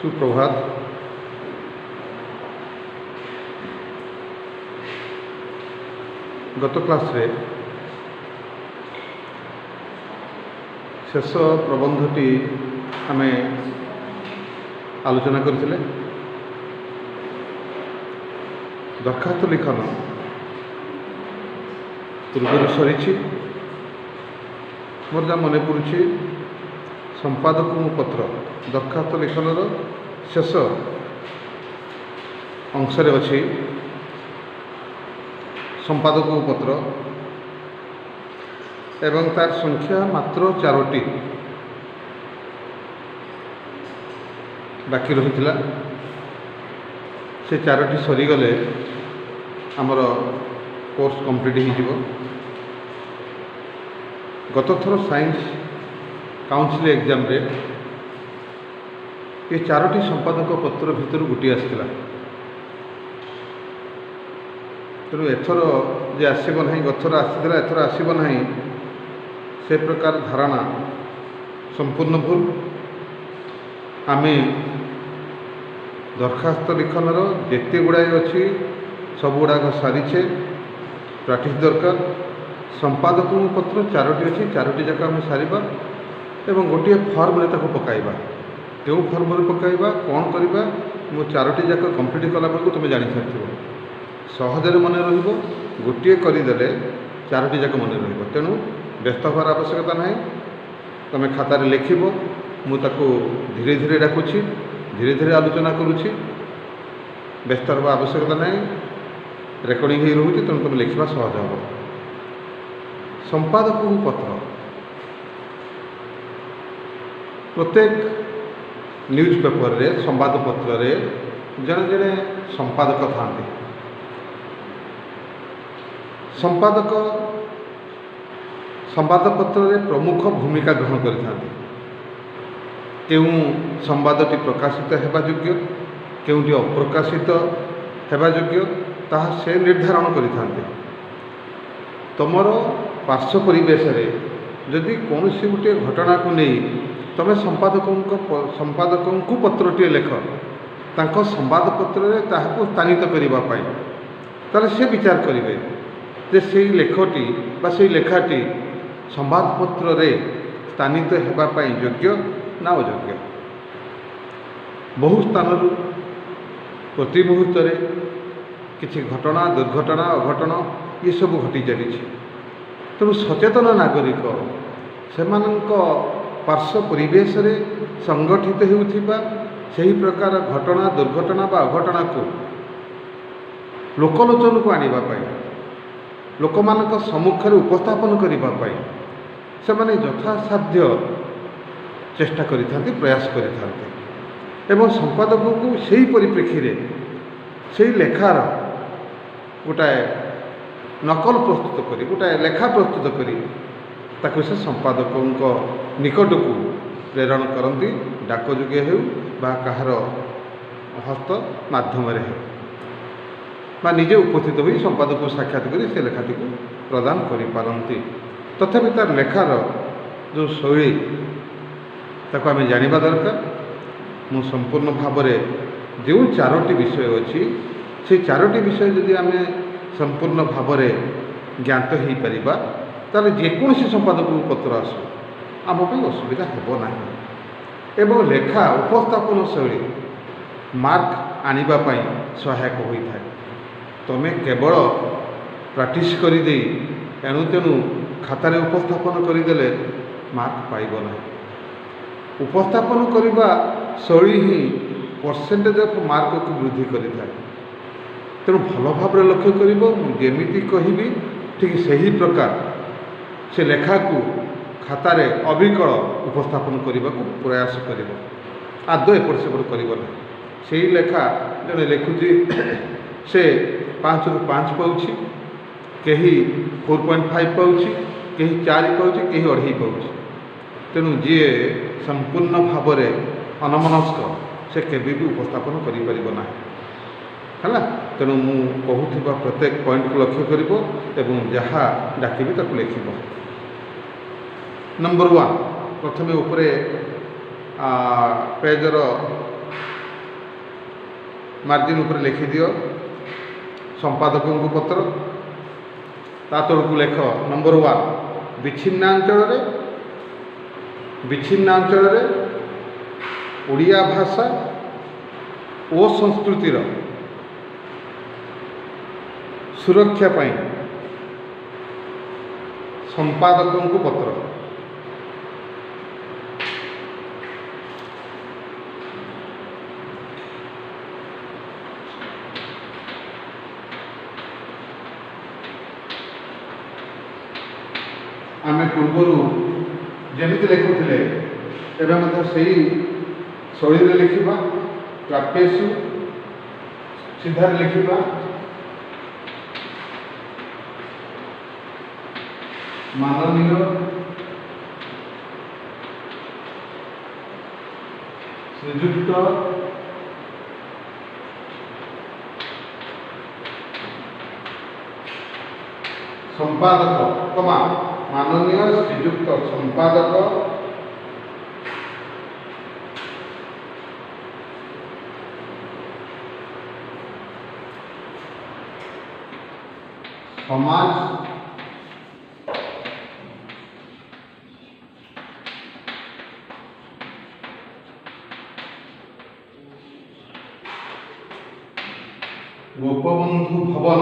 सुप्रभात। गत क्लास रे शेष प्रबंधटी आमे आलोचना करथिले। दरखास्त लिखन पूर्व सरी मोर जहाँ मन पड़ुछि संपादक पत्र दरखास्त लिखन शेष अंश अच्छी संपादक पत्र एवं तार संख्या मात्र 4टी बाकी रही। से 4टी सरीगले आमर कोर्स कंप्लीट हो। गत थर साइंस काउंसिल एग्जाम रे ये 4टी संपादक पत्र भितर गोटे आसला। तेणु एथर जे आसब ना गथर आसाला एथर आसब ना से प्रकार धारणा संपूर्ण भूल। आमे दरखास्त लिखनर जेते गुड़ाए अच्छी सब गुड़ाक सारीचे प्रैक्टिस दरकार। संपादक पत्र 4टी अच्छी 4टी जाक आम सारिबा एवं गोटे फर्म रे ताको पकाइबा। जो फर्म रे पकाइबा कौन करबा मो 4टी जाक कंप्लीट कला बेलू तुम जानि सारिथिबो। सहजरे मन रहिबो गोटे करदेले 4टी जाक मन रहिबो। तेणु व्यस्त होवार आवश्यकता ना। तुम खातार लिखिबो मु ताको धीरे धीरे डाकुछि धीरे धीरे आलोचना करुछि। व्यस्त होवा आवश्यकता ना। रेकर्डिंग हो रोचे तेणु तुम लिखा सहज हम। संपादक पत्र प्रत्येक न्यूज पेपर रे संवाद पत्र रे जड़े जड़े संपादक था। संपादक संवाद पत्र रे प्रमुख भूमिका ग्रहण करते। केउं संवादटी प्रकाशित हेबा योग्य केउंटी अप्रकाशित हेबा योग्य ताहा से निर्धारण करते। तुमर पार्श्व परिवेश रे जदि कौन सी गोटे घटना को नहीं तमें संपादक पत्रटे लेख तांको संवाद पत्र रे ताहाको स्थानित करने ताले से विचार करेंगे जे से लेखटी बा से लेखाटी संवाद पत्र रे स्थानित होगापाई योग्य ना अयोग्य। बहु स्थान प्रति मुहूर्त किसी घटना दुर्घटना अघटन ये सब घटी चली। तेणु सचेतन नागरिक से पार्श्व परिवेश रे संगठित होउथिबा सही प्रकार घटना दुर्घटना बा अघटना को लोकलोचन को आनिबा पाई लोक मानक सम्मुख में उपस्थापन करने से माने यथासाध्य चेष्टा करिथांती प्रयास करिथांती एवं संपादक को सही परिप्रेक्षी रे सही लेखार गोटाए नकल प्रस्तुत करी गोटाए लेखा प्रस्तुत करी ताकू से संपादक निकट को प्रेरण करती डाक जोगे हो कहार हस्त माध्यम बा निजे उपस्थित हो संपादक को साक्षात करी से लेखाटी को प्रदान करिपारती। तथापि तार लेखार जो शैली ताको आमे जानिबा दरकार। मु संपूर्ण भाव में जो 4टी विषय अच्छी से 4टी विषय जदि आमे संपूर्ण भाव में ज्ञात हो पारिबा ताले जेकोसी संपादक पत्र आसु आम पे असुविधा हेबो नाही। एवं लेखा उपस्थापन शैली मार्क आनिबा पई सहायक होइथाय। तमें केवल प्रैक्टिस कर दे एणु तेणु खातार उपस्थापन करदेले मार्क पाइब ना। उपस्थापन करने शैली ही परसेंटेज ऑफ मार्क को वृद्धि करें। तेणु भल भाव लक्ष्य करमी कहबी ठीक सही प्रकार से लेखा को खातार अविकल उपस्थापन करने को प्रयास कर आदौ एपट सेपट करना। से लेखा जड़े लिखुची से 5 ରୁ 5 पाउछि कहीं 4.5 पाउछि कहीं 4 पाउछि कहीं 2.5 पाउछि। तेणु जी संपूर्ण भाव में अनमनस्क से केबी भी उपस्थापन करिपरिबना है। तेणु मु कहूथिबा प्रत्येक पॉइंट को लक्ष्य करिबो एवं जहाँ डाकिबी ताकू लिखिबो। नंबर 1 प्रथमे उपरे पेजर मार्जिन ऊपर लिखि दियो संपादकों को पत्र ता तलकू लेख नंबर 1 विच्छिन्नांचल ओडिया भाषा और संस्कृतिर सुरक्षा पाई संपादकों को पत्र। आमे पूर्वर जमिति लिखुले एवं सही शैली लिखा प्राप्यसु सीधार लिखा माननीय श्रीजुक्त संपादक कमा माननीय श्रीजुक्त संपादक समाज गोपबंधु भवन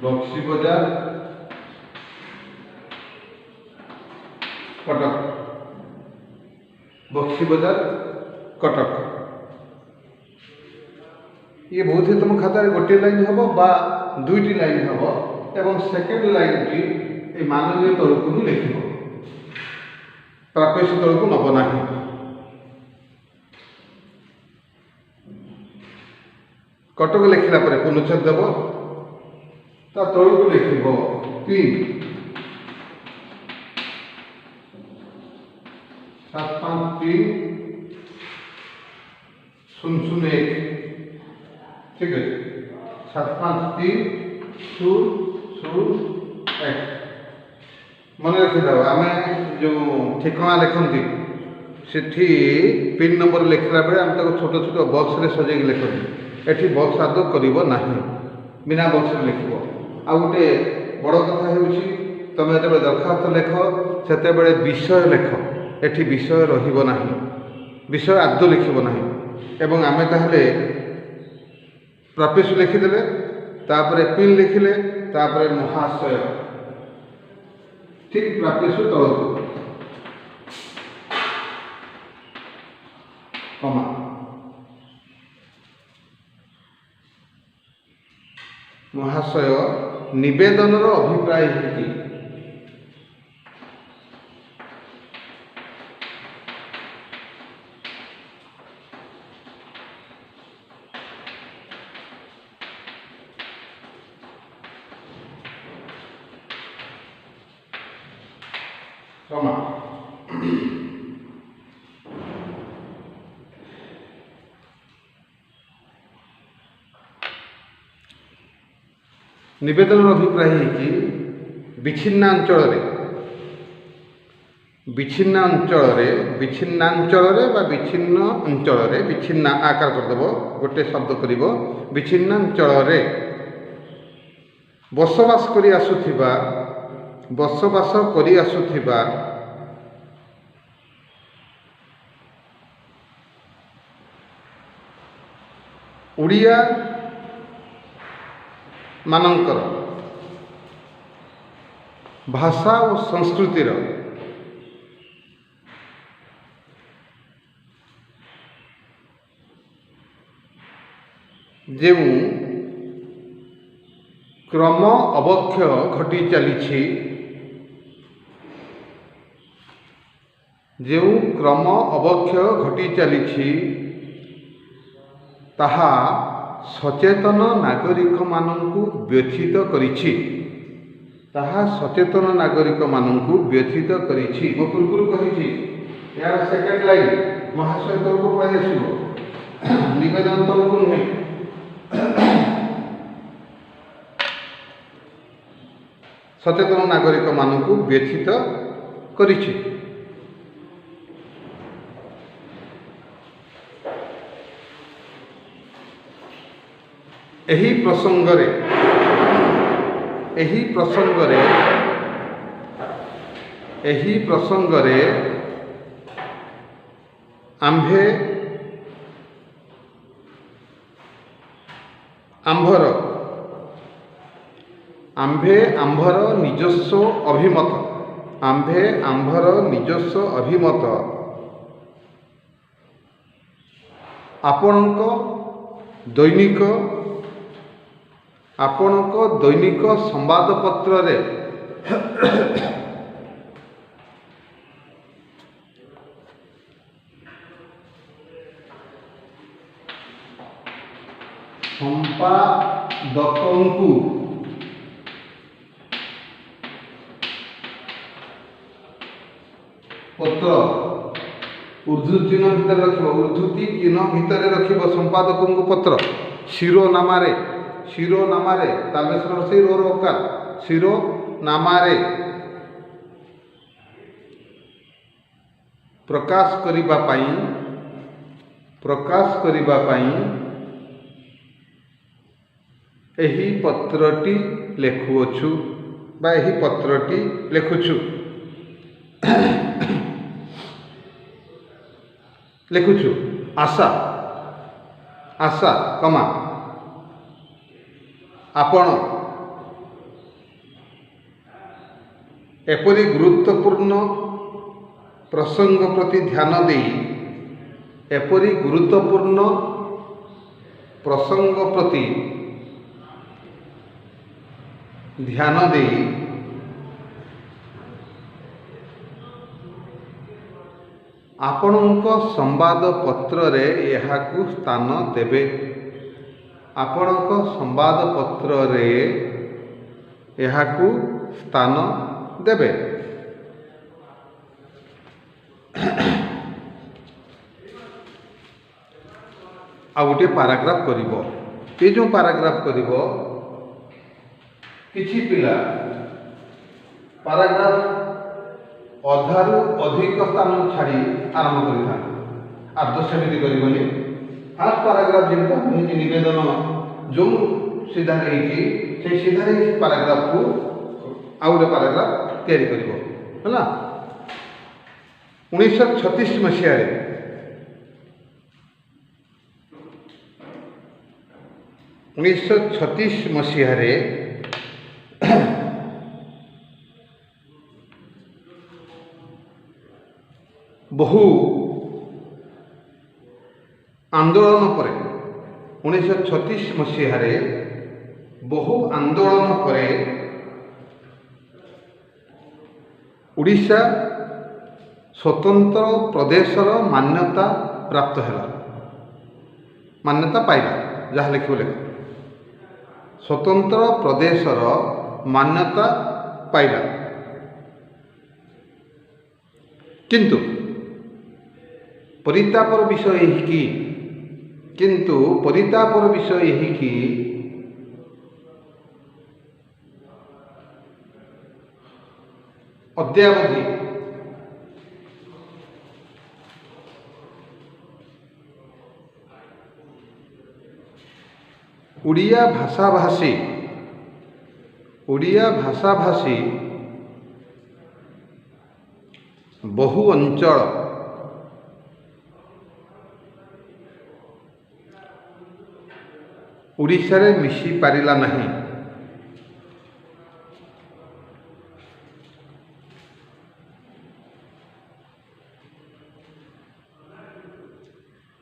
बक्सी बाजार कटक बक्सी बाजार कटक ये बहुत ही तुम खाता गोटे लाइन हम बा दुईटी लाइन हम एवं सेकेंड लाइन टी ए माननीय तलकू ही लिख प्राप्यस तलकू नब ना कटक लिखला पूर्णच्छेद देव ता तलकू लिख 3 753 001 ठीक है 753 001 मन रखिद आम जो ठिकाना लिखती से पिन नंबर लिखला बेले आम छोट छोट बक्स रे सजेक लिखती एटी बक्स आदौ कर बिना बक्स लिख आ गोटे बड़ कथा हो तुम जो दरखास्त लेख से विषय लेख एटी विषय रहा विषय आदौ लिखब ना एवं आमे ताहले प्राप्यसु लिखिदेले तापर पिन लिखिले तापर महाशय ठीक प्राप्यसु तलकू कमा महाशय निवेदन अभिप्राय कि कमा निवेदन अभिप्राय कि विच्छिन्नांचल विच्छिन्न अंचल विच्छिन्न आकार करदेव गोटे शब्द कर विच्छिन्नांचल बसवास करी आसुथिबा ओडिया मानकर भाषा और संस्कृतिर जो क्रम अवक्षय घटी चली ताहा सचेतन नागरिक माननकु व्यथित करिछि मो पूर्व कही यार सेकेंड लाइन महाशय तलक पड़े आसो निवेदन तलक नुहे ସଚେତନ ନାଗରିକମାନଙ୍କୁ ବ୍ୟଥିତ କରିଛି। ଏହି ପ୍ରସଙ୍ଗରେ ଆମ୍ଭର ନିଜସ୍ୱ ଅଭିମତ ଆପଣଙ୍କ ଦୈନିକ ସମ୍ବାଦପତ୍ରରେ ସମ୍ପାଦକଙ୍କୁ ପତ୍ର ଉର୍ଦ୍ଧୃତି ଚିହ୍ନ ଭିତରେ ରଖିବ ସମ୍ପାଦକଙ୍କୁ ପତ୍ର ଶିରୋନାମାରେ ତାଲବେଶ୍ୱର ସେଇ ରୋର ଓକାର ଶିରୋନାମାରେ ପ୍ରକାଶ କରିବା ପାଇଁ ଏହି ପତ୍ରଟି ଲେଖୁଛୁ। ଆଶା ଆପଣ ଏପରି ଗୁରୁତ୍ୱପୂର୍ଣ୍ଣ ପ୍ରସଙ୍ଗ ପ୍ରତି ଧ୍ୟାନ ଦେଇ ଆପଣଙ୍କ ସମ୍ବାଦପତ୍ରରେ ଏହାକୁ ସ୍ଥାନ ଦେବେ। ଆଉ ଗୋଟିଏ ପାରାଗ୍ରାଫ କରିବ। ଏ ଯେଉଁ ପାରାଗ୍ରାଫ କରିବ, କିଛି ପିଲା ପାରାଗ୍ରାଫ ଅଧାରୁ ଅଧିକ ସ୍ଥାନ ଛାଡ଼ି ଆରମ୍ଭ କରିଥାନ୍ତି। ଆଦର୍ଶ ସେମିତି କରିବନି। ଫାର୍ଷ୍ଟ ପାରାଗ୍ରାଫ ଯେମିତି ହେଇଛି ନିବେଦନ ଯେଉଁ ସିଧାରେ ହେଇଛି, ସେଇ ସିଧାରେ ପାରାଗ୍ରାଫକୁ ଆଉ ଗୋଟେ ପାରାଗ୍ରାଫ ତିଆରି କରିବ ହେଲା। 1936 ମସିହାରେ ବହୁ ଆନ୍ଦୋଳନ ପରେ ଓଡ଼ିଶା ସ୍ୱତନ୍ତ୍ର ପ୍ରଦେଶର ମାନ୍ୟତା ପାଇଲା। ଯାହା ଲେଖିବ ସ୍ୱତନ୍ତ୍ର ପ୍ରଦେଶର ମାନ୍ୟତା ପାଇଲା। କିନ୍ତୁ ପରିତାପର ବିଷୟ ଏହିକି ଅଦ୍ୟାବଧି ଓଡ଼ିଆ ଭାଷାଭାଷୀ ବହୁ ଅଞ୍ଚଳ ଓଡ଼ିଶାରେ ମିଶି ପାରିଲା ନାହିଁ।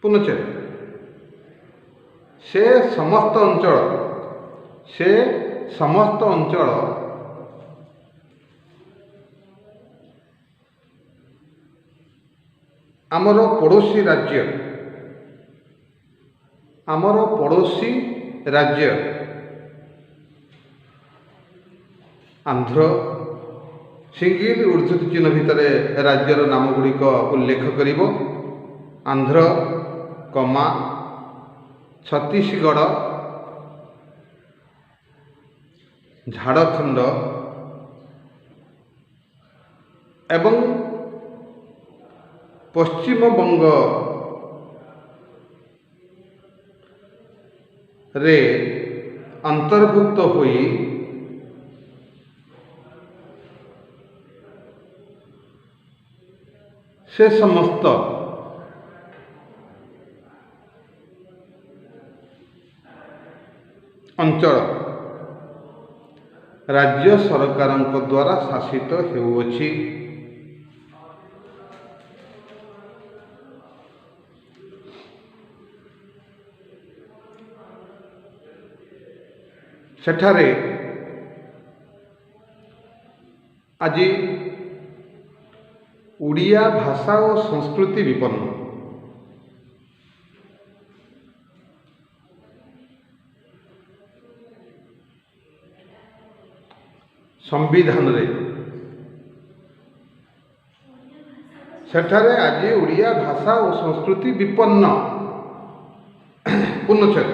ପୁନଶ୍ଚ ସେ ସମସ୍ତ ଅଞ୍ଚଳ ଆମର ପଡ଼ୋଶୀ ରାଜ୍ୟ ଆନ୍ଧ୍ର ସିଙ୍ଗଲ ଉର୍ଦ୍ଧୃତି ଚିହ୍ନ ଭିତରେ ରାଜ୍ୟର ନାମ ଗୁଡ଼ିକ ଉଲ୍ଲେଖ କରିବ। ଆନ୍ଧ୍ର, ଛତିଶଗଡ଼, ଝାଡ଼ଖଣ୍ଡ, ଏବଂ ପଶ୍ଚିମବଙ୍ଗ ରେ ଅନ୍ତର୍ଭୁକ୍ତ ହୋଇ ସେ ସମସ୍ତ ଅଞ୍ଚଳ ରାଜ୍ୟ ସରକାରଙ୍କ ଦ୍ୱାରା ଶାସିତ ହେଉଅଛି। ସେଠାରେ ଆଜି ଓଡ଼ିଆ ଭାଷା ଓ ସଂସ୍କୃତି ବିପନ୍ନ। ସମ୍ବିଧାନରେ ସେଠାରେ ଆଜି ଓଡ଼ିଆ ଭାଷା ଓ ସଂସ୍କୃତି ବିପନ୍ନ ପୂର୍ଣ୍ଣଚ୍ଛେଦ।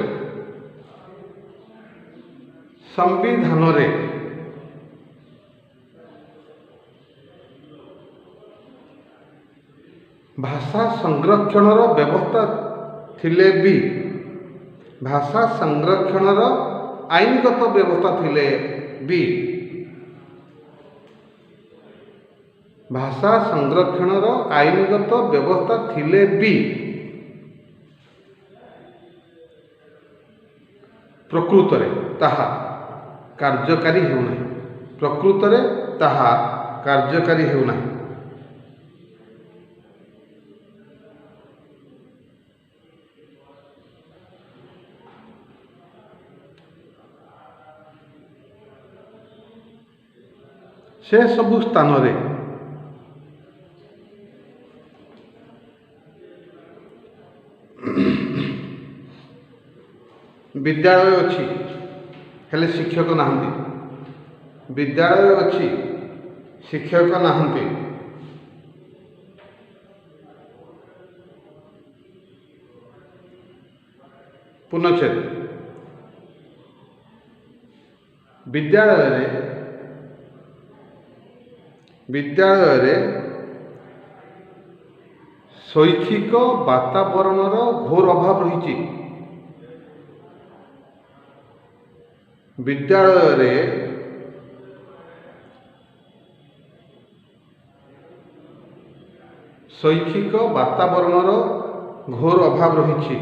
ସମ୍ବିଧାନରେ ଭାଷା ସଂରକ୍ଷଣର ବ୍ୟବସ୍ଥା ଥିଲେ ବି ଭାଷା ସଂରକ୍ଷଣର ଆଇନଗତ ବ୍ୟବସ୍ଥା ଥିଲେ ବି ଭାଷା ସଂରକ୍ଷଣର ଆଇନଗତ ବ୍ୟବସ୍ଥା ଥିଲେ ବି ପ୍ରକୃତରେ ତାହା କାର୍ଯ୍ୟକାରୀ ହେଉନାହିଁ। ପ୍ରକୃତରେ ତାହା କାର୍ଯ୍ୟକାରୀ ହେଉନାହିଁ। ସେ ସବୁ ସ୍ଥାନରେ ବିଦ୍ୟାଳୟ ଅଛି, ହେଲେ ଶିକ୍ଷକ ନାହାନ୍ତି। ବିଦ୍ୟାଳୟ ଅଛି, ଶିକ୍ଷକ ନାହାନ୍ତି। ପୂର୍ଣ୍ଣଚ୍ଛେଦ। ବିଦ୍ୟାଳୟରେ ଶୈକ୍ଷିକ ବାତାବରଣର ଘୋର ଅଭାବ ରହିଛି। ବିଦ୍ୟାଳୟରେ ଶୈକ୍ଷିକ ବାତାବରଣର ଘୋର ଅଭାବ ରହିଛି।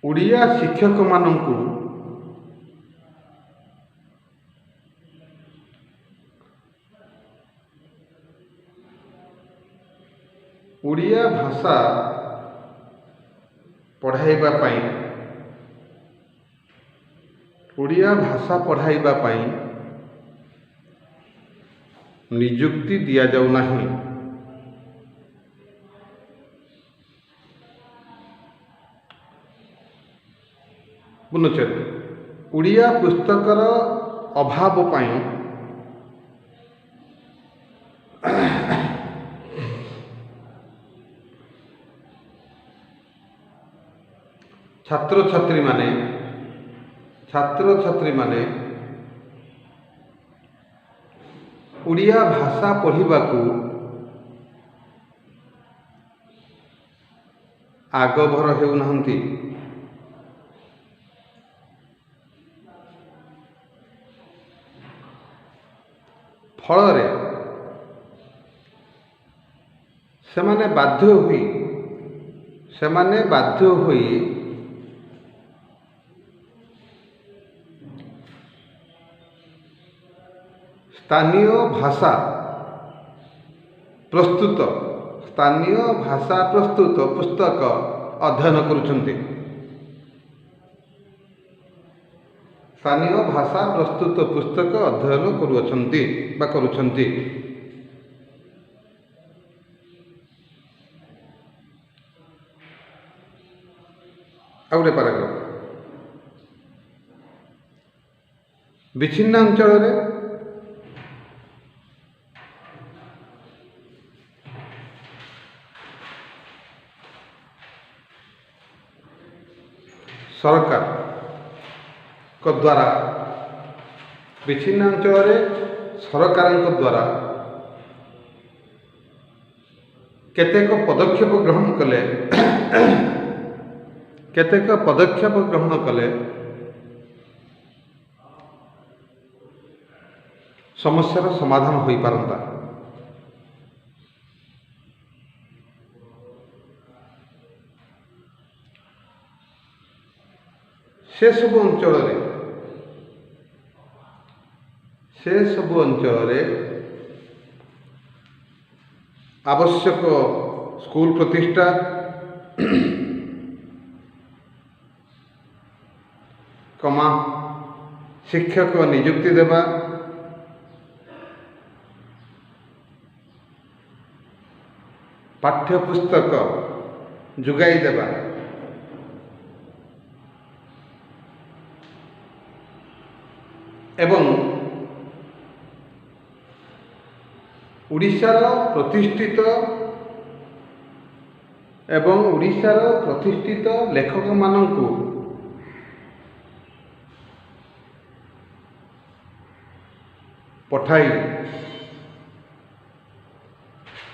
ଓଡ଼ିଆ ଶିକ୍ଷକମାନଙ୍କୁ ଓଡ଼ିଆ ଭାଷା ପଢ଼ାଇବା ପାଇଁ ନିଯୁକ୍ତି ଦିଆଯାଉନାହିଁ। ପୂର୍ଣ୍ଣଚ୍ଛେଦ। ଓଡ଼ିଆ ପୁସ୍ତକର ଅଭାବ ପାଇଁ ଛାତ୍ରଛାତ୍ରୀମାନେ ଓଡ଼ିଆ ଭାଷା ପଢ଼ିବାକୁ ଆଗଭର ହେଉନାହାନ୍ତି। ଫଳରେ ସେମାନେ ବାଧ୍ୟ ହୋଇ ସ୍ଥାନୀୟ ଭାଷା ପ୍ରସ୍ତୁତ ପୁସ୍ତକ ଅଧ୍ୟୟନ କରୁଛନ୍ତି। ସ୍ଥାନୀୟ ଭାଷା ପ୍ରସ୍ତୁତ ପୁସ୍ତକ ଅଧ୍ୟୟନ କରୁଛନ୍ତି। ଆଉ ଗୋଟେ ପାରାଗ୍ରାଫ। ବିଚ୍ଛିନ୍ନାଞ୍ଚଳରେ सरकार को द्वारा विच्छिन्न अंचल सरकार द्वारा केतेक पदक्षेप ग्रहण कले केतेक पदक्षेप ग्रहण कले समस्यार समाधान हो पारंता। से सबु अंचल आवश्यक स्कूल प्रतिष्ठा कमा शिक्षक नियुक्ति देवा पाठ्यपुस्तक जुगाई देवा एवं उड़ीसार प्रतिष्ठित लेखक मानंकु पठाई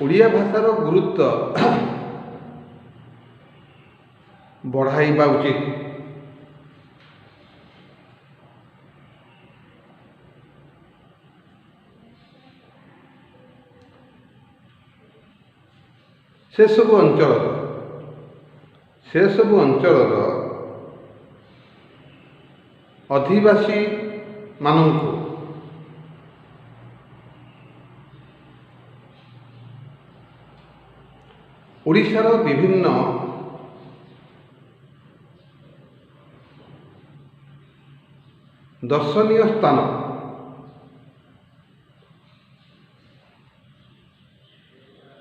उड़िया भाषार गुरुत्व बढ़ाइबा उचित। से सबु अंचल अधिवासी मानंकु उड़ीसार विभिन्न दर्शनीय स्थान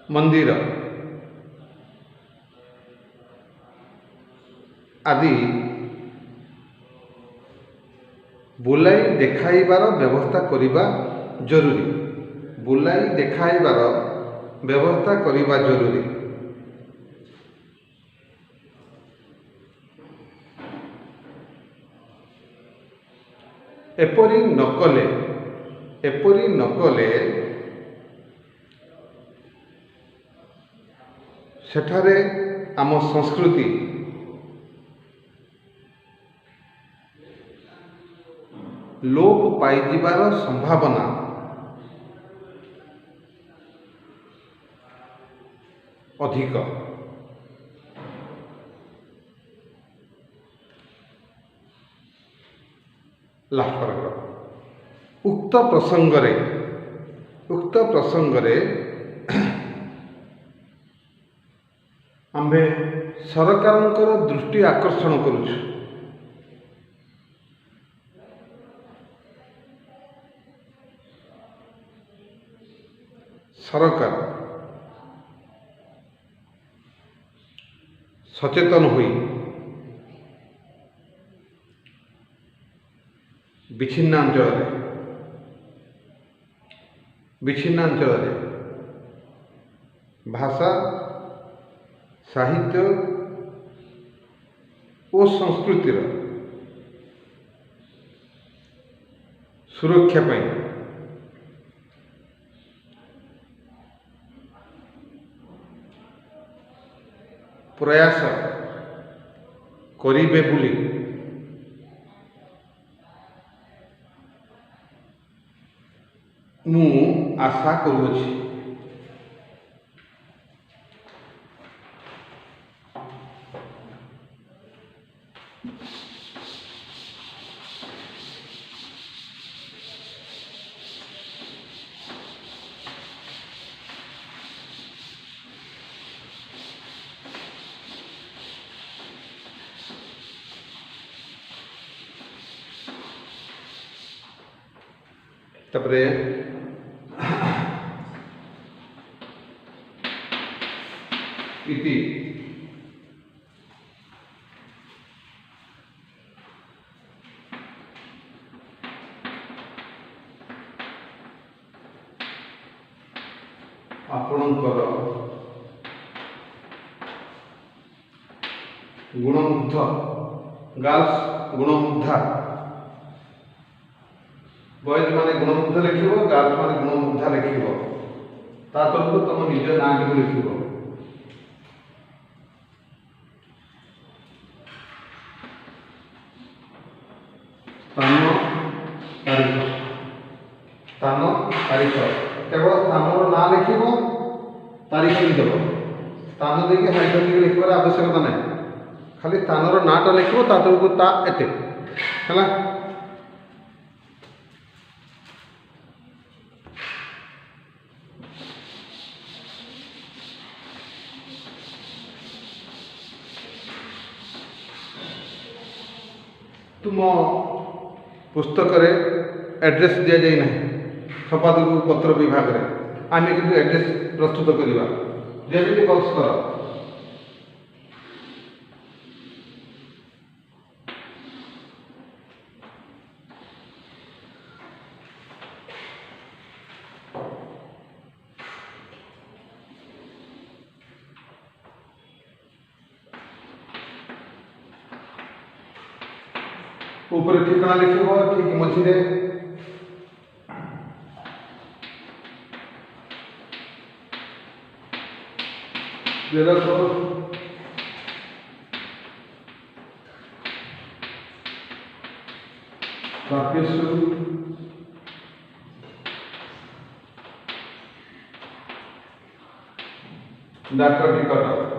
मंदिर आदि बुलाई देखाइबार व्यवस्था करिबा जरूरी। बुलाई देखाइबार व्यवस्था करिबा जरूरी। एपरी नकले सेठारे आम संस्कृति लोप पाइबार संभावना अधिक। लास्ट पैराग्राफ उक्त प्रसंगरे आम्भे सरकारंकर दृष्टि आकर्षण करुछु। सरकार सचेतन हुई विच्छिन्नांचल भाषा साहित्य और संस्कृतिर सुरक्षा पाई प्रयास करिबे बोली मु आशा करुछि। तापरे इति आपणकर गुणमुग्ध गर्ल्स गुणमुग्धा, बॉयज माने गुणमुग्ध लिखिबो, गर्ल्स माने गुणमुग्धा लिखिबो। ता तरफ तुम निज ना के लिखिबो। स्थान तारीख, स्थान तारीख, केवल स्थान ना लिखिबो, तारीख भी देव। स्थान देखिए हाइड्रोलिक लिखबार आवश्यकता नहीं, खाली स्थान नाटा लिखिबो, ता तरफ ता एते हैला। तुम पुस्तक रे एड्रेस दिया जाए ना संपादक पत्र विभाग रे, आम कि एड्रेस प्रस्तुत करवा जमी बक्स कर। ऊपर ठिकाना लिखिबो, ठीक मझिरे डाक टिकट,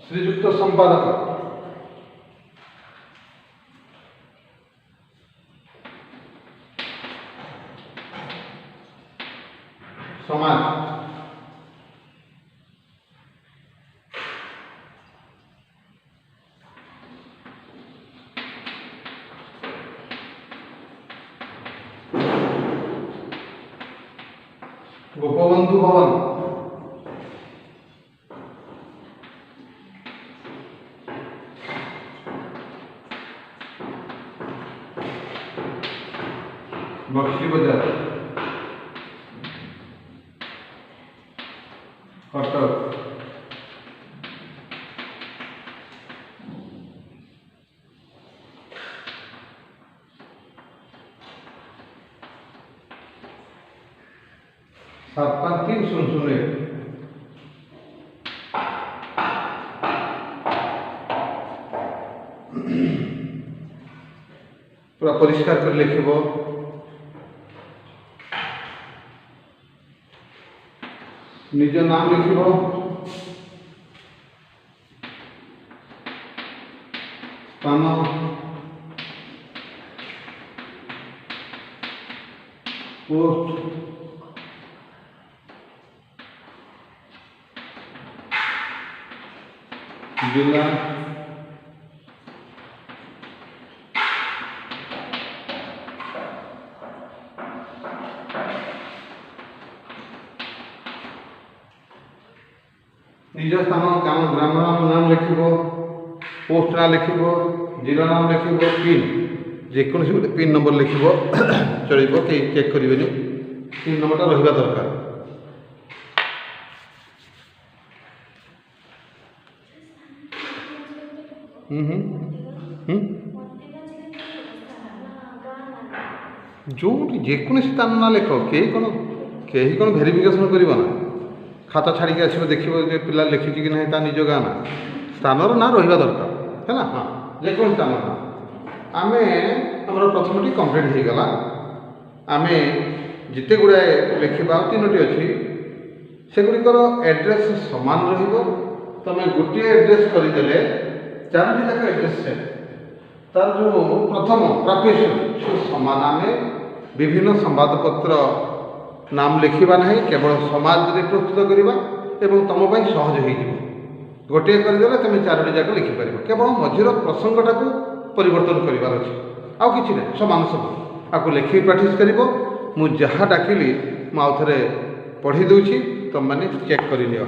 श्रीयुक्त संपादक, समाज, गोपबंधु भवन, बख्शी बाजार, कटक, सात पाँच तीन शून्य शून्य। पूरा परिष्कार कर लिखिबो। निज नाम लिखिबो, स्थान, पोस्ट, जिला, निज स्थान ग्राम नाम लिखिबो, पोस्ट ना लिखिबो, जिला नाम लिखिबो, पिन जेकोसी गोटे पिन नंबर लिखिबो चलिबो, कहीं चेक करेंगे। पिन नंबरटा रहिबा दरकार। जो जेकोसी स्थान ना लिख, कहीं कौन भेरिफिकेसन कर खाता छाड़ी आसो देखो पिला लिखी कि ना निज गाँ ना स्थान ना रहा दरकार है ना। हाँ जेको स्थान ना आम आमर प्रथम कम्प्लीट हो गला। आम जिते गुड़ाए लिखा तीनोटी अच्छी सेगुड़िकर एड्रेस सामान रमें गोटे एड्रेस करदे चारोटी जाक एड्रेस सेट तार जो प्रथम प्रोफेशन से सामान आम विभिन्न संवादपत्र नाम लिखा ना केवल समाज रे प्रस्तुत करवा एवं तुम सहज हो गोटे करदे तुम चारोटी जाक लिखिपार केवल मझीर प्रसंगटा को परिवर्तन करार अच्छे आउ कि ना समान समान आपको लिखी प्रैक्टिस कर। मुझे जहाँ डाकिली मुझे पढ़ी दूची तुम मैंने चेक कर लियो।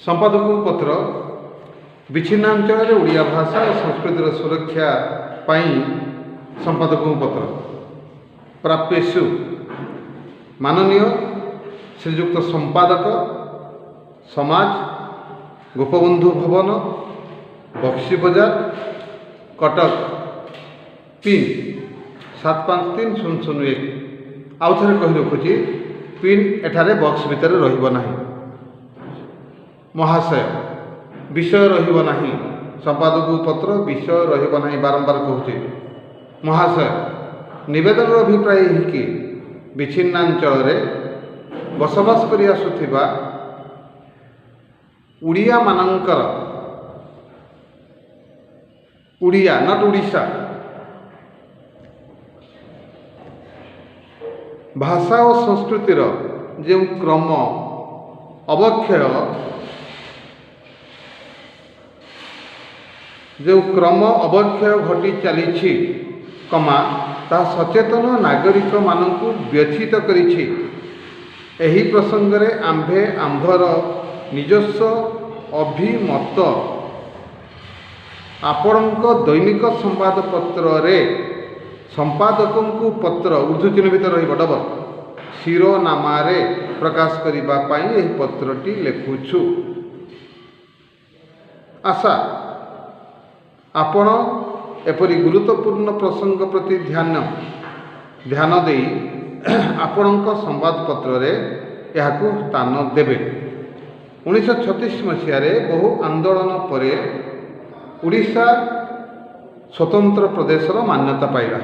संपादक पत्र विच्छिन्नांचल ओडिया भाषा और संस्कृतिर सुरक्षा पाई संपादक पत्र प्राप्यु माननीय श्रीजुक्त संपादक समाज गोपबंधु भवन बक्सी बजार कटक पिन 753001 आउ थे कही रखुची पिन एठारे बक्स भितर रहिबो नाही महाशय विषय रहिबो नाही संपादक पत्र विषय रहिबो नाही बारंबार कहूचे महाशय निवेदन अभिप्राय कि विच्छिन्नांचल बसवास करि आसुथिबा उड़िया मानकर उड़िया नट उड़ीसा भाषा और संस्कृतिर जो क्रम अवक्षय घटी चली कमा ता सचेतन नागरिक मानकु व्यथित करिछि। एही प्रसंग रे आम्भे आम्भर निजस्व अभिमत आपणक दैनिक संवाद पत्र रे संपादकों पत्र उर्दू चिन्ह भितर रही डबल शिरोनामा रे प्रकाश करिबा पाई एही पत्रटी लेखुछु। आशा आपण एपरी गुरुत्वपूर्ण प्रसंग प्रति ध्यान दे आपणक संवाद पत्र रे याकु स्थान देबे। 1936 मसीह बहु आंदोलन परे उड़ीसा स्वतंत्र प्रदेशर मान्यता पाइला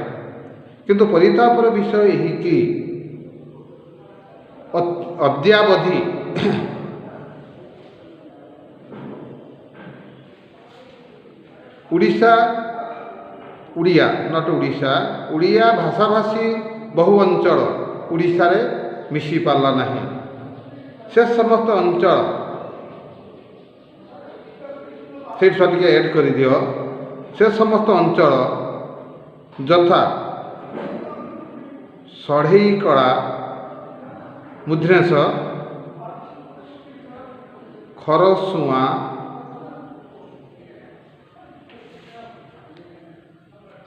किंतु परितापर विषय यही कि अद्यावधि उड़िया नट उड़ीसा उड़िया भाषाभाषी बहु अंचल उड़ीसा रे मिसी पारला नहीं। से समस्त अंचल से ऐड कर दियो से समस्त अंचल यथा षढ़ेईकला मुद्रेश खरसुआ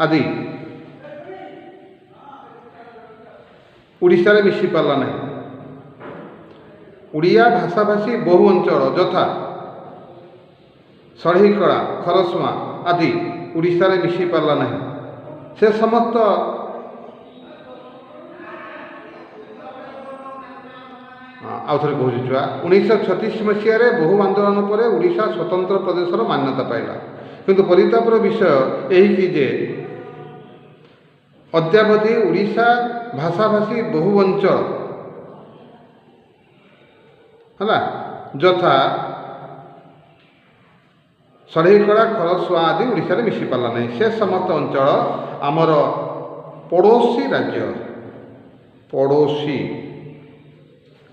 आदि उड़ीसा रे मिसी पारला नहीं। उड़िया भाषाभाषी बहु अंचल यथा षढ़ेईकला खरसुआ आदि उड़ीसा रे मिसी पारला नहीं। से समस्त आउ थे कहूँ छुआ 1936 मसीह बहु आंदोलन पर उड़ीसा स्वतंत्र प्रदेशर मान्यता पाइला किंतु परितापर विषय यही कि जे अद्यावधि उड़ीसा भाषाभाषी बहु अंचल है यथा षढ़ेईकला खरसुआ आदि उड़ीसा रे मिसी पारला नहीं। से समस्त अंचल आमर पड़ोसी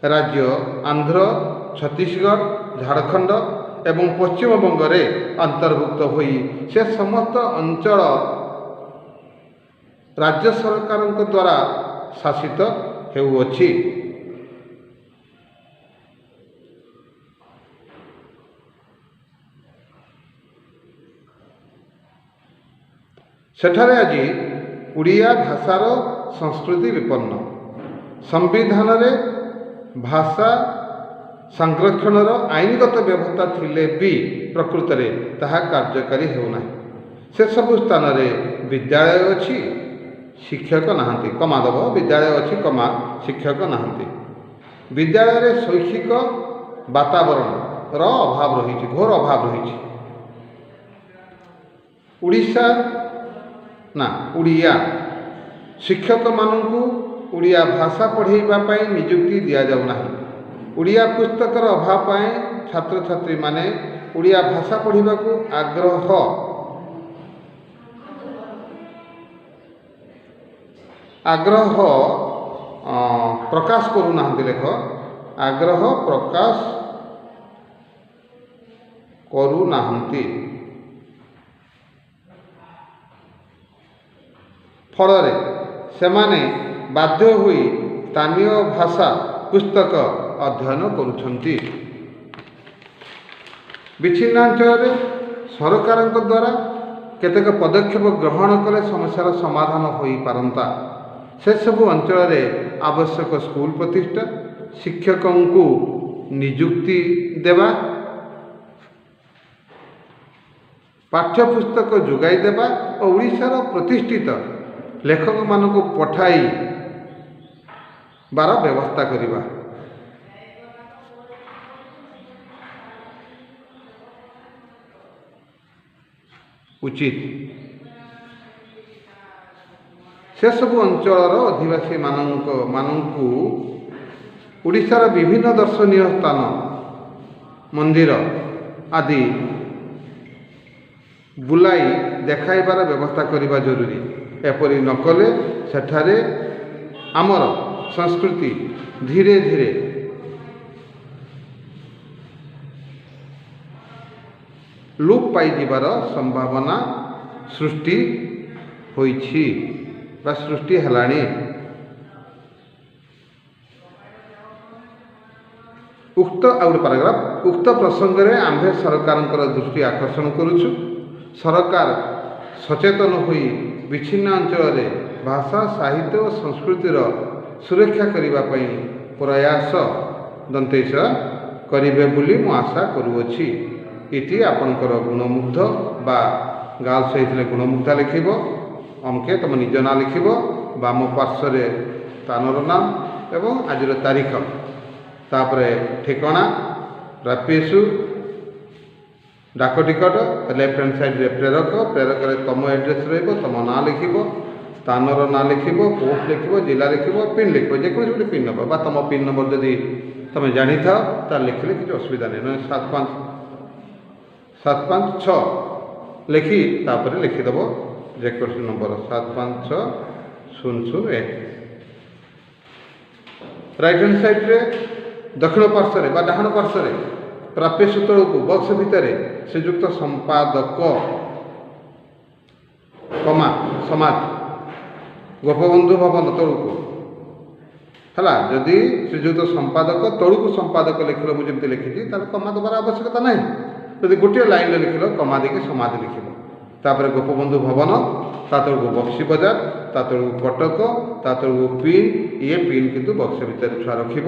राज्य आंध्र छत्तीसगढ़ झारखंड एवं पश्चिम बंग रे अंतर्भुक्त होई से समस्त अंचल राज्य सरकार द्वारा शासित हेउअछि। सेठारे आज उड़िया भाषार संस्कृति विपन्न संविधान रे भाषा संरक्षणर आईनगत व्यवस्था थिले भी प्रकृत में ताहा कार्यकारी हेउना। से सबु स्थान रे विद्यालय अछि शिक्षक नहांती कमा दब विद्यालय अछि कमा शिक्षक नहांती। विद्यालय रे शैक्षिक वातावरण रो अभाव रही घोर अभाव रही। उड़ीसा ना उड़िया शिक्षक मानू उड़िया भाषा पढ़ाइबा पाई नियुक्ति दिया जाउ नाही। उड़िया पुस्तकर अभाव पाई छात्र छात्री माने उड़िया भाषा पढ़ा को आग्रह ପ୍ରକାଶ କରୁନାହାନ୍ତି। ଲେଖ ଆଗ୍ରହ ପ୍ରକାଶ କରୁନାହାନ୍ତି। ଫଳରେ ସେମାନେ ବାଧ୍ୟ ହୋଇ ସ୍ଥାନୀୟ ଭାଷା ପୁସ୍ତକ ଅଧ୍ୟୟନ କରୁଛନ୍ତି। ବିଚ୍ଛିନ୍ନାଞ୍ଚଳରେ ସରକାରଙ୍କ ଦ୍ୱାରା କେତେକ ପଦକ୍ଷେପ ଗ୍ରହଣ କଲେ ସମସ୍ୟାର ସମାଧାନ ହୋଇପାରନ୍ତା। ସେସବୁ ଅଞ୍ଚଳରେ ଆବଶ୍ୟକ ସ୍କୁଲ ପ୍ରତିଷ୍ଠା, ଶିକ୍ଷକଙ୍କୁ ନିଯୁକ୍ତି ଦେବା, ପାଠ୍ୟପୁସ୍ତକ ଯୋଗାଇ ଦେବା ଓ ଓଡ଼ିଶାର ପ୍ରତିଷ୍ଠିତ ଲେଖକମାନଙ୍କୁ ପଠାଇବାର ବ୍ୟବସ୍ଥା କରିବା। ଉଚିତ। ସେସବୁ ଅଞ୍ଚଳର ଅଧିବାସୀମାନଙ୍କୁ ଓଡ଼ିଶାର ବିଭିନ୍ନ ଦର୍ଶନୀୟ ସ୍ଥାନ, ମନ୍ଦିର ଆଦି ବୁଲାଇ ଦେଖାଇବାର ବ୍ୟବସ୍ଥା କରିବା ଜରୁରୀ। ଏପରି ନ କଲେ ସେଠାରେ ଆମର ସଂସ୍କୃତି ଧୀରେ ଧୀରେ ଲୋପ ପାଇଯିବାର ସମ୍ଭାବନା ସୃଷ୍ଟି ହୋଇଛି ବା ସୃଷ୍ଟି ହେଲାଣି। ଉକ୍ତ ଆଉ ଗୋଟେ ପାରାଗ୍ରାଫ, ଉକ୍ତ ପ୍ରସଙ୍ଗରେ ଆମ୍ଭେ ସରକାରଙ୍କର ଦୃଷ୍ଟି ଆକର୍ଷଣ କରୁଛୁ। ସରକାର ସଚେତନ ହୋଇ ବିଚ୍ଛିନ୍ନ ଅଞ୍ଚଳରେ ଭାଷା, ସାହିତ୍ୟ ଓ ସଂସ୍କୃତିର ସୁରକ୍ଷା କରିବା ପାଇଁ ପ୍ରୟାସ ଦନ୍ତେଶ କରିବେ ବୋଲି ମୁଁ ଆଶା କରୁଅଛି। ଇତି ଆପଣଙ୍କର ଗୁଣମୁଗ୍ଧ ବା ଗାର୍ଲସ ହେଇଥିଲେ ଗୁଣମୁଗ୍ଧା ଲେଖିବ, ଅମକେ ତୁମ ନିଜ ନାଁ ଲେଖିବ, ବାମ ପାର୍ଶ୍ୱରେ ସ୍ଥାନର ନାମ ଏବଂ ଆଜିର ତାରିଖ, ତାପରେ ଠିକଣା, ରାପିସୁ, ଡାକ ଟିକଟ, ଲେଫ୍ଟ ହ୍ୟାଣ୍ଡ ସାଇଡ଼୍ରେ ପ୍ରେରକ, ପ୍ରେରକରେ ତୁମ ଆଡ୍ରେସ୍ ରହିବ, ତୁମ ନାଁ ଲେଖିବ, ସ୍ଥାନର ନାଁ ଲେଖିବ, ପୋଷ୍ଟ ଲେଖିବ, ଜିଲ୍ଲା ଲେଖିବ, ପିନ୍ ଲେଖିବ, ଯେକୌଣସି ଗୋଟେ ପିନ୍ ନମ୍ବର ବା ତୁମ ପିନ୍ ନମ୍ବର ଯଦି ତୁମେ ଜାଣିଥାଅ ତାହେଲେ ଲେଖିଲେ କିଛି ଅସୁବିଧା ନାହିଁ। ନହେଲେ 756 ଲେଖି ତାପରେ ଲେଖିଦେବ ଯେକୌଣସି ନମ୍ବର 7560001। ରାଇଟ୍ ହ୍ୟାଣ୍ଡ ସାଇଡ଼୍ରେ ଦକ୍ଷିଣ ପାର୍ଶ୍ୱରେ ବା ଡାହାଣ ପାର୍ଶ୍ୱରେ ପ୍ରାପ୍ୟ ସୂତ୍ରକୁ ବକ୍ସ ଭିତରେ ଶ୍ରୀଯୁକ୍ତ ସମ୍ପାଦକ କମା ସମାଜ ଗୋପବନ୍ଧୁ ଭବନ ତଳକୁ ହେଲା। ଯଦି ଶ୍ରୀଯୁକ୍ତ ସମ୍ପାଦକ ତଳକୁ ସମ୍ପାଦକ ଲେଖିଲ, ମୁଁ ଯେମିତି ଲେଖିଛି, ତାହେଲେ କମା ଦେବାର ଆବଶ୍ୟକତା ନାହିଁ। ଯଦି ଗୋଟିଏ ଲାଇନ୍ରେ ଲେଖିଲ କମା ଦେଇକି ସମାଜ ଲେଖିବ। ତାପରେ ଗୋପବନ୍ଧୁ ଭବନ, ତା ତଳକୁ ବକ୍ସି ବଜାର, ତା ତଳକୁ କଟକ, ତା ତଳକୁ ପିନ୍, ଇଏ ପିନ୍ କିନ୍ତୁ ବକ୍ସ ଭିତରେ ଛୁଆ ରଖିବ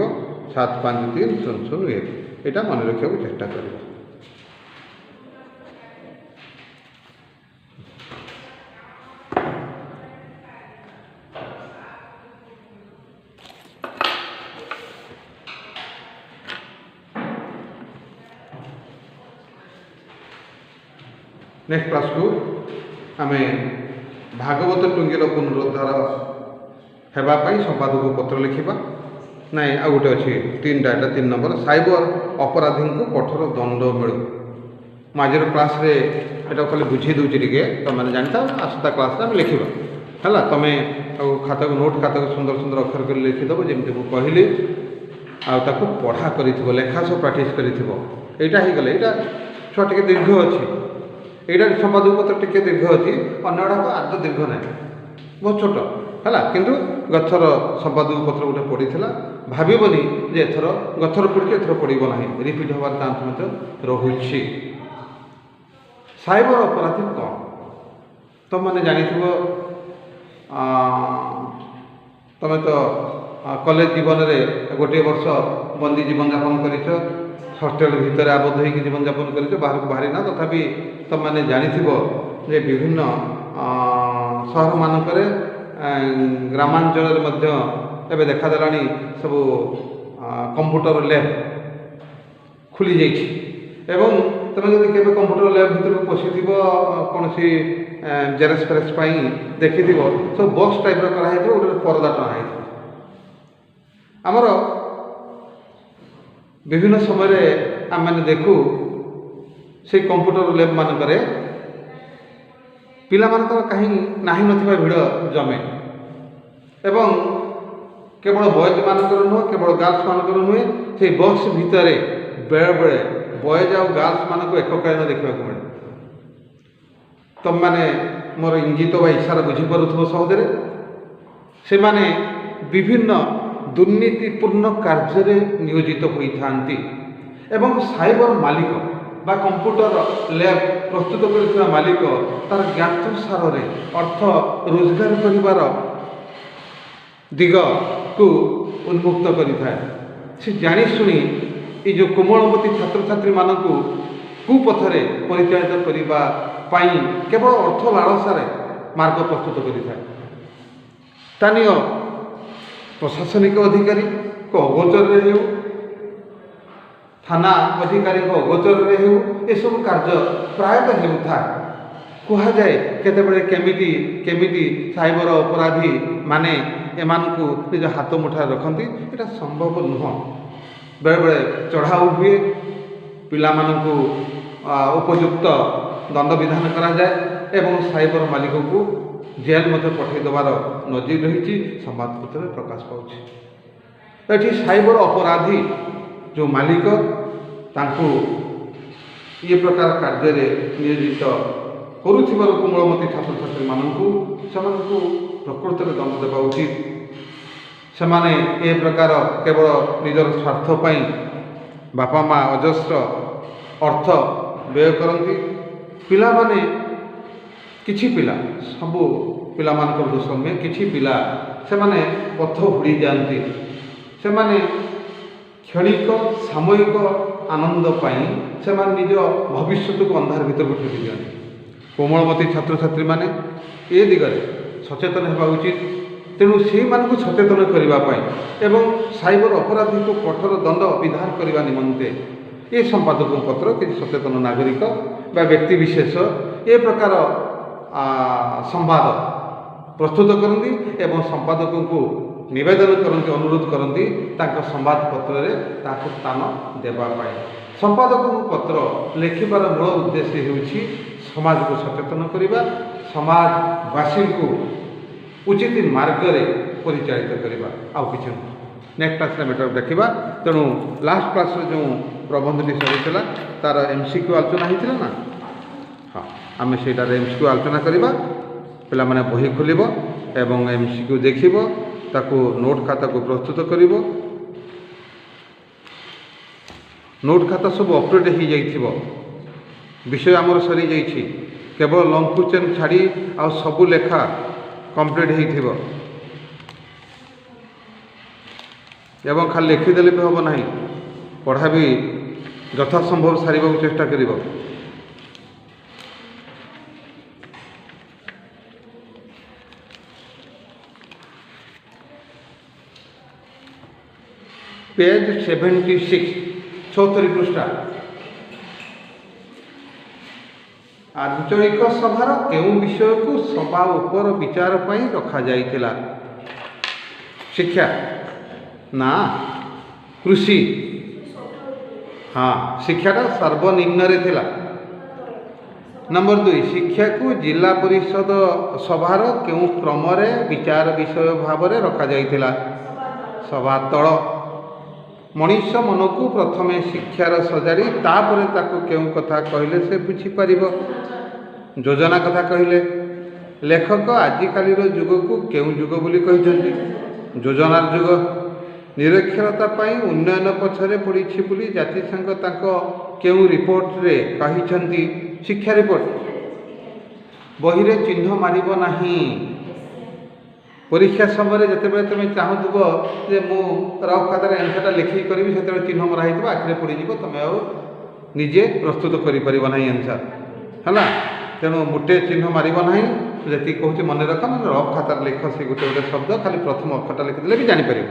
7530001। এটা মনে রাখতে চেষ্টা করব। नेक्स्ट क्लास को आम भागवत टुंगीर पुनरुद्धार होगापी संपादक पत्र लिखा नाई आ गोटे अच्छी 3टा, एटा 3 नंबर, साइबर अपराधी को कठोर दंड मिलू। मुझे क्लास रे एटा खाली बुझे दूसरी टे तुम मैंने जानता आसता क्लास आम लिखा है। तुम्हें खाता को नोट खाता को सुंदर सुंदर अक्षर कर लिखिदेव जमी मुझे कहली आपको पढ़ा कर लेखा सब प्राक्ट कर यहाँ यहाँ छुआ टे दीर्घ अच्छी, यहाँ संपादक पत्र टे दीर्घ अच्छी, अन्य गुड़ाक आद दीर्घ ना, बहुत छोट है। किंतु गथर संपादक पत्र गोटे पड़ा भावनी जे एथर गथर पड़ी एथर पड़ो ना, रिपिट हबार चान्स रोचे। साइबर अपराधी कौन तुम मैंने जानी तुम्हें तो कॉलेज जीवन में गोटे वर्ष बंदी जीवन यापन कर हॉस्टेल भितर आबद्ध हो जीवन यापन कर बाहर को बाहरी ना, तथापि तुम मैंने जानी जे विभिन्न सहर मानक ग्रामांचल एवं देखादेला सब कंप्यूटर लैब खुली जाइए। एवं तुम जब के कंप्यूटर लैब भर को पशि कौन सी जेरेक्स फेरेक्स देखी सब बॉक्स टाइप कराई गोटे परदा टणाई आमर विभिन्न समय आम मैंने देखू से कंप्यूटर लैब मानक पिला कहीं ना भिड़ जमे एवं केवल बॉयज मानकर नुह केवल गर्ल्स मानकर नुहे से बक्स भितर बेले बेले बॉयज आउ गर्ल्स मान एककालीन देखा मिले तुम मैंने मोर इंगित बा इशारा बुझीपु सहजरे से माने विभिन्न दुर्नीतिपूर्ण कार्य नियोजित होता एवं साइबर मालिक बा कंप्यूटर लैब प्रस्तुत कर मालिक तार ज्ञातसार अर्थ रोजगार कर दिग को उन्मुक्त करें से जाशुणी ये जो कोमलमती छात्र छात्री मानक कुपथरे परिचालित करने केवल अर्थ लालसार मार्ग प्रस्तुत करें स्थानीय प्रशासनिक अधिकारी को अगोचर हो थाना अधिकारी अगोचर हो सब कार्य प्रायतः होता कहुए केतबेले केमिति केमिति साइबर अपराधी माने एमानकु निज हाथ मुठा रखती यहाँ संभव नुह बेले बेले चढ़ाऊ हुए पिलामानंकु उपयुक्त दंड विधान करा जाए एवं साइबर मालिक को जेल मध्य पठे देवार नजिर रही संवादपत्र प्रकाश पाँच साइबर अपराधी जो मालिक तांकु ये प्रकार कार्य नियोजित करुथिबार कोमलमती छात्र छात्री मानकु सेमानकु प्रकृत में दंड देवा उचित सेमाने ए प्रकार केवल निजर स्वार्थ पाई बापा माँ अजस्र अर्थ व्यय करती पिला माने किछि पिला सबु पिला मानकर दोष नुहे किछि पिला सेमाने पथ हुड़ी जाती सेमाने क्षणिक सामयिक आनंद पाई सेमाने निज भविष्य को अंधार भीतर को ठेली दियंती कोमलमती छात्र छात्री माने ए दिगरे सचेतन होगा उचित तेणु से सचेतन करने एवं साइबर अपराधी को कठोर दंड विधान करने निमंते ये संपादक पत्र किसी सचेतन नागरिक बा व्यक्ति विशेष ए प्रकार संवाद प्रस्तुत करती एवं संपादक को निवेदन करती अनुरोध करती संवाद पत्र ताको स्थान देवाई संपादक पत्र लिखिबार मूल उद्देश्य होउछि समाज को सचेतन करवा समाजवासी को उचित मार्ग रे परिचालित करवा आउ किछ नेक्स्ट क्लास मैटर देखा तेणु लास्ट क्लास जो प्रबंधटी सरीला तार एमसीक्यू आलोचना होता ना हाँ आम से एमसीक्यू आलोचना करवा पिला माने बही खोल एवं एमसीक्यू देखिब ताकू नोट खाता को प्रस्तुत कर नोट खाता सब अपडेट हो जाइथिबो विषय आमर सरी जाइछि केवल लंग क्वेश्चन छाड़ी आ सबु लेखा कंप्लीट होइथिबो एवं खाली लिखिदेले भी हम ना पढ़ा भी यथासंभव सारिबा को चेष्टा करिबो पेज 76 74 पृष्ठा आंचलिक सभार केउ विषय को सभा उपर विचार पई रखा जाइतिला शिक्षा ना कृषि हाँ शिक्षाटा सर्वनिम्न रे थिला नंबर 2 शिक्षा को जिला परिषद सभार केउ क्रम रे विचार विषय भाव रे रखा जाइतिला सभा तळ मनीष मन को प्रथमे शिक्षार सजाड़ी तापर ताको केउ कथा कहले से बुझी पारिबो योजना कथा कहले लेखक आजिकालीर जुग को केउ जुग बोली कहिसंती योजनार जुग निरक्षरता पाई उन्नयन पछरे पड़िछि बोली जातिसंघ ताको केउ रिपोर्ट रे कहिसंती शिक्षा रिपोर्ट बही रे चिन्ह मारिबो नाही परीक्षा समय जिते तुम चाहूब जे मु रफ खातार एनसरटा लिखिक करी से चिन्ह मरा हो आखिरे पड़ज तुम आजे प्रस्तुत करना एनसर है तेणु मोटे चिन्ह मारब ना जी कहूँ मन रख ना रफ खातार लिख से गोटे गोटे शब्द खाली प्रथम अक्षरटा लिखिदे भी जापर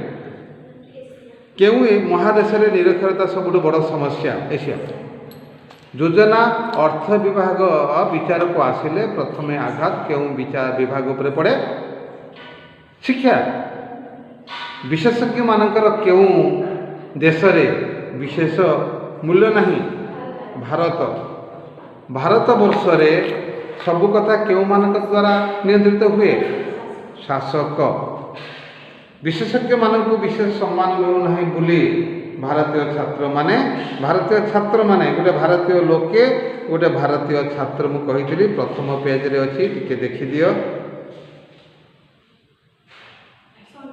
क्यों महादेश में निरक्षरता सबुठ बड़ समस्या एशिया योजना अर्थ विभाग विचार को आसिले प्रथमे आघात क्यों विचार विभाग उपर पड़े शिक्षा विशेषज्ञ मानकर क्यों देश रे विशेष मूल्य नहीं भारत भारत वर्ष रे सबु कथा क्यों मानक द्वारा नियंत्रित हुए शासक विशेषज्ञ मानक विशेष सम्मान मिलूना बोली भारतीय छात्र माने गोटे भारतीय लोके गोटे भारतीय छात्र मु कही प्रथम पेज रे अच्छी टिके देखी दियो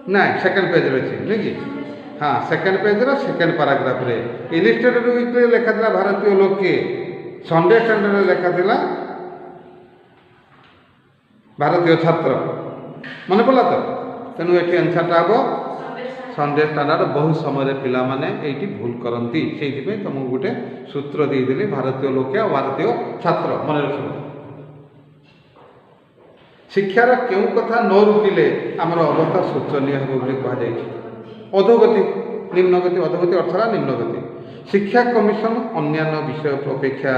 ना सेकंड पेज रे अच्छी नहीं कि हाँ second page row second paragraph रे इलिस्ट्रेटेड वीकली लिखा था भारतीय लोके संडे स्टैंडर्ड लिखा था भारतीय छात्र मन पड़ा तो तेणु ये आंसरटा हम संडे स्टैंडर्ड बहुत समय पिला माने एठी भूल करती से तुमको गोटे सूत्र देदेली भारतीय लोके और भारतीय छात्र मन रख शिक्षार क्यों कथा न रुकिले आमर अवस्था शोचनीय हो कहुई अधोगति निम्नगति अधोगति अर्थात निम्नगति शिक्षा कमिशन अन्यान्य विषय अपेक्षा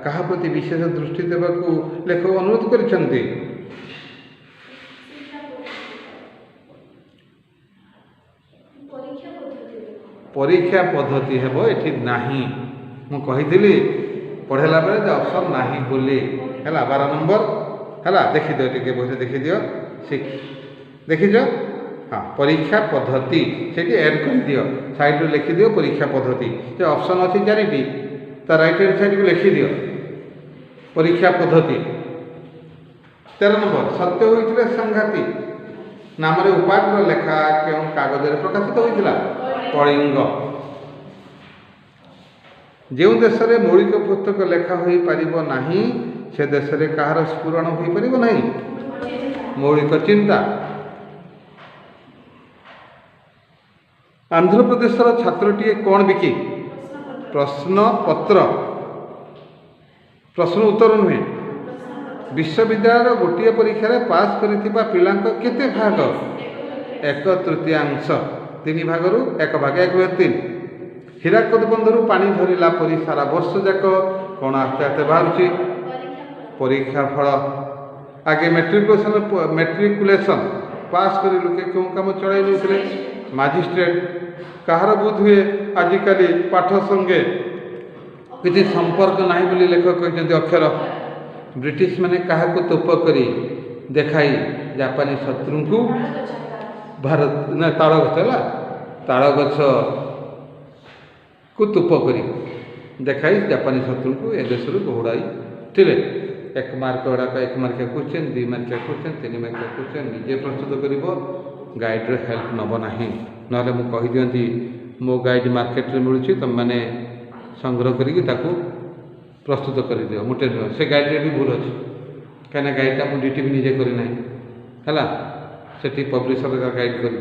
क्या प्रति विशेष दृष्टि देवाकू लेखक अनुरोध करिसेंती परीक्षा पद्धति हेब एठी नाही मु कहिदिली पढ़ेला बेले ऑप्शन नाही बोली हैला 12 नंबर हैला देखि दियो टिके बोझे देखि दियो देखि दियो हाँ परीक्षा पद्धति सेठी ऐड कर दियो साइड रे लिखि दियो परीक्षा पद्धति जे ऑप्शन अछि चारिटी ता राइट हैंड साइड को लिखि दियो परीक्षा पद्धति 13 नंबर सत्य होइथिले संघाती नाम रे उपात्र लेखा केउ कागज रे प्रकाशित होइथिला कलिंग जो देश में मौलिक पुस्तक लेखा हो पारिबो नहीं से देश में कहार स्फुरण हो पारिबो नहीं मौलिक चिंता आंध्र प्रदेश छात्रटीए कौन बिकी प्रश्न पत्र प्रश्न उत्तर नुहे विश्वविद्यालय गोटे परीक्षा पास करिथिबा पिलांक केते भाग 1/3 3 भागरू 1 भाग 1/3 हीराकुद बंधु पानी झरला परी सारा वर्ष जाक कौन आस्ते आस्ते बाहर परीक्षा फल आगे मेट्रिकुलेसन पास कर लोके क्यों कम चलाई नौते मजिस्ट्रेट कहार बोध हुए आजिकल पाठ संगे किसी संपर्क नहीं बोली लेखक कहते अक्षर ब्रिटिश माने क्या तोप करी देखाई जापानी शत्रु को भारत ना ताड़ गछ है ताड़ गछ को तोप करी देखाई जापानी शत्रु को ए देश घोड़ाई थे 1 मार्क गुड़ाक 1 मार्किया क्वेश्चन 2 मार्किया क्वेश्चन 3 मार्किया क्वेश्चन निजे प्रस्तुत कर गाइड्रे हेल्प नब ना ना मुझे दिंती मो गाइड मार्केट में मिलूँ तुम मैंने संग्रह करके प्रस्तुत कर दियो मुटे नुह से गाइड्रे भी भूल अच्छी कहीं गाइडटा मुझे डीटी भी निजे करना है सेठी पब्लिशर गाइड कर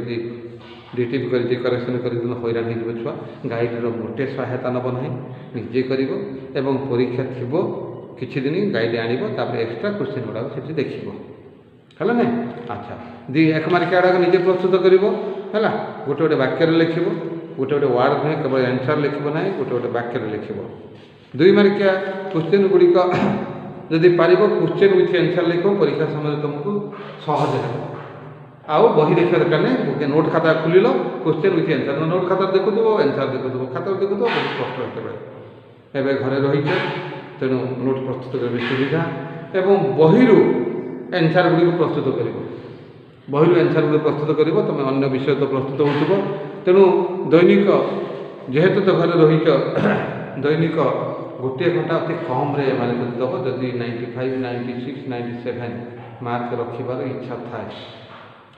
डीटीपी कर करेक्शन कर हैरान हो छुआ गाइड्र मोटे सहायता नब ना निजे कर परीक्षा थी किसी दिन गाइड आपर एक्सट्रा क्वेश्चन गुड़ाक से देख है ना अच्छा 1 मार्किया गुड़ाक निजे प्रस्तुत कर गोटे गोटे वाक्य लिख गोटे गोटे वार्ड नुहे केवल आंसर लिख ना गोटे गोटे वाक्य लिख 2 मार्किया क्वेश्चन गुड़िक जदि पार क्वेश्चन विथ आंसर लिख परीक्षा समय तुमको सहज है आउ बही देखा दरकार नहीं नोट खाता खोल क्वेश्चन विथ आंसर नोट खाता देखुव आंसर देखुव खाता देखुव बहुत कष्ट होते एवं घरे रही तेणु नोट प्रस्तुत करने सुविधा एवं बही आंसर गुड़ी प्रस्तुत कर बही आंसर गुड़ी प्रस्तुत कर तुम अन्य विषय तो प्रस्तुत हो तेणु दैनिक जेहेतु तो घरे रही दैनिक गोटे घंटा अति कम रे माने दब जदि 95 96 97 मार्क रखिबार इच्छा थाए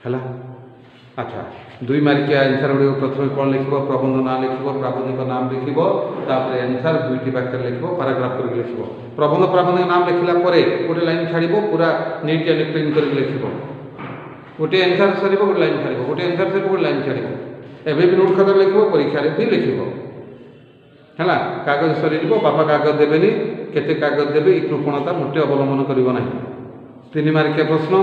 है अच्छा 2 मार्किया आंसर गुड़ी प्रथम कौन लिख प्रबंध ना लिख प्राबंधिक नाम लिख आंसर 2टी वाक्य लिख पाराग्राफ कर लिख प्रबंध प्राबंधिक नाम लिखला गोटे लाइन छाड़ पूरा नीट एंड क्लीन कर लिख गोटे आंसर सर गोटे लाइन छाड़ गोटे आंसर सर गोटे लाइन छाड़ एवं भी नोट खाता लिख परीक्षा भी लिख है कागज सर बापा कागज देवे केते कागज देवे कृपणता मोटे अवलंबन करना 3 मार्किया प्रश्न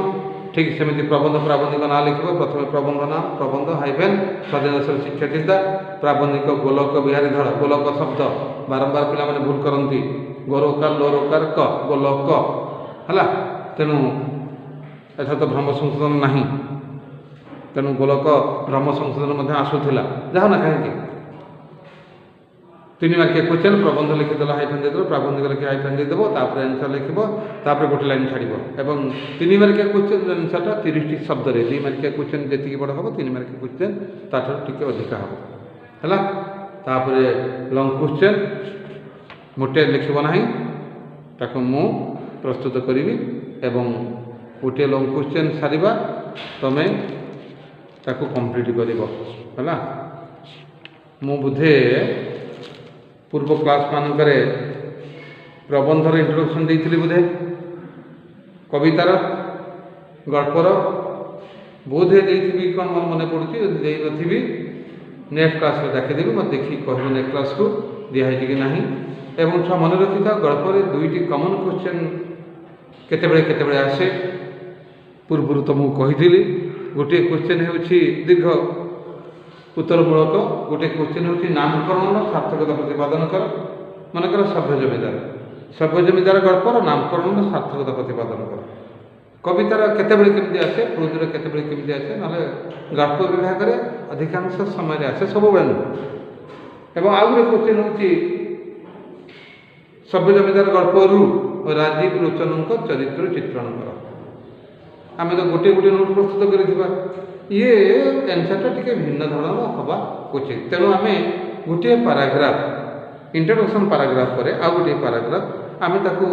ठीक सेमती प्रबंध प्राबंधिक ना लिख प्रथम प्रबंध नाम प्रबंध हाइफेन स्वाधीन शिक्षा चिंता प्राबंधिक गोलक बिहारी धड़ गोलक शब्द बारंबार पिला माने भूल करती गोरोकार लोरोकार क गोलक है तेणु एथा तो भ्रम संशोधन नहीं तेणु गोलक भ्रम संशोधन आसूला जहाँ ना कहीं तीन मार्किया क्वेश्चन प्रबंध लिखिदेल हाइफेन देदेव प्राबंधिक लिखि हाइफेन देदेव तापर आंसर लिखिब तापर गोटे लाइन छाड़ब एवं तीन मार्किया क्वेश्चन आंसरटा 30टी शब्द रे 2 मार्किया क्वेश्चन जी बड़ हम 3 मार्किया क्वेश्चन ताठू टिके अधिका हम है तापर लंग क्वेश्चन मोटे लिखब ना ताको मु प्रस्तुत करी एवं गोटे लंग क्वेश्चन सारिबा तमें ताको कंप्लीट करिवो है मु बुधे पूर्व क्लास मानकरे प्रबंधर इंट्रोडक्शन देइथिली बुधे कवितार गल्पर बोधे देइथिबी कोन मन मने पड़ुची यदि देइ नथिबी नेक्स्ट क्लास में देखिदेबी मत देखि कहबो नेक्स्ट क्लास को दिया है कि नहीं एवं छुआ मन रखि था गल्पर दुईटी कॉमन क्वेश्चन केतेबेले आसे पूर्व तुमको कही गोटे क्वेश्चन होउछि दीर्घ उत्तरमूलक गोटे क्वेश्चन होउछि नामकरण सार्थकता प्रतिपादन कर मनकर सभ्य जमीदार गल्पर नामकरण सार्थकता प्रतिपादन कर कवितार केतेबेले केमती आसे प्रोजर केतेबेले केमती आसे नाले गल्प विभाग रे अधिकांश समय आसे सब बेले एवं आउ गोटे क्वेश्चन होउछि सभ्य जमीदार गल्परू राजीव लोचन चरित्र चित्रण कर आम तो गोटे गोटे नोट प्रस्तुत कर ये आंसरटा टिके भिन्न धरण हवा उचित तेणु आम गोटे पाराग्राफ इंट्रोडक्शन पाराग्राफ पर आउ गोटे पाराग्राफ आम ताकू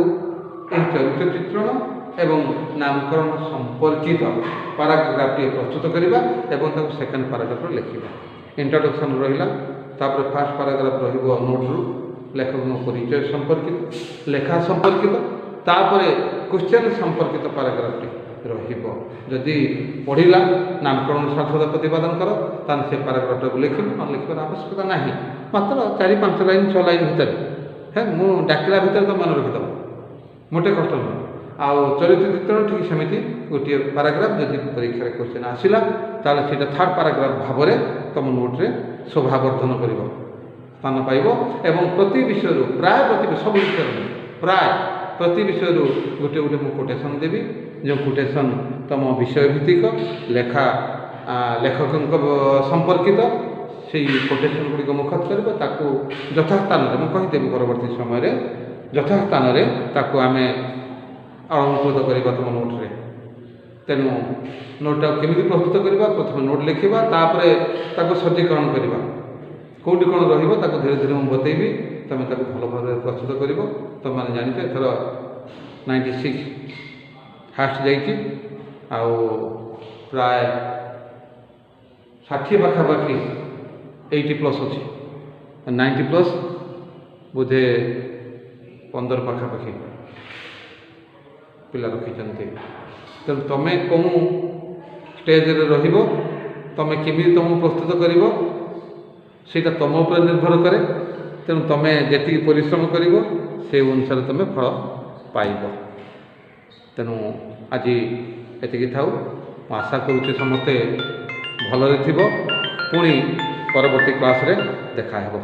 चरित्र चित्रण एवं नामकरण संपर्कित पाराग्राफ प्रस्तुत करवा एवं ताकू सेकेंड पाराग्राफ लिखा इंट्रोडक्शन रहा तापर फास्ट पाराग्राफ रोट्रु लेखक परिचय संपर्कित लेखा संपर्कित तापर क्वेश्चन संपर्कित पाराग्राफटी रही पढ़ला नामकरण सार्थकता प्रतिपादन कर से पाराग्राफटा को लिख न लिखार आवश्यकता ना मात्र 4-5 लाइन 6 लाइन भितर है मु डाकिला भितर तो मन रखिद मोटे कष्ट नुह आउ चरित्र चित्रण ठीक सेमती गोटे पाराग्राफ जदि परीक्षा क्वेश्चन आसला ताले सेटा थर्ड पाराग्राफ भाव में तुम नोट्रे शोभावर्धन कर स्थान पाइब एवं प्रति विषय प्राय प्रति सब विषय प्राय प्रति विषय गोटे गोटे मु कोटेशन देवी जो कोटेशन तुम विषय भित्तिक लेखा लेखक संपर्कित से कोटेशन गुड़िक मुखत कर यथास्थान में कहीदेवी परवर्ती समय यथास्थान आम अलंकृत करवा तुम नोट्रे तेणु नोटा केमी प्रस्तुत करवा प्रथम नोट लिखा तापर सज्जीकरण करवा कौटी कौन रही धीरे धीरे मुझे बतेबी तुम भल भाव प्रस्तुत कर तुम मैंने जान एथर 96 फास्ट जाइए प्राय 60 पाखापाखि 80+ अच्छी 90+ बोधे 15 पाखापाखि पिला रखी तेणु तुम कौन स्टेज रे तुम केमी तुम प्रस्तुत कर सीटा तुम उपर निर्भर करे तेणु तुम जी परिश्रम कर से अनुसार तुम फल पाइब तेणु आज एति थाऊ आशा करुचे समस्ते भलरे थिबो पुणी परवर्ती क्लास रे देखा हेबो।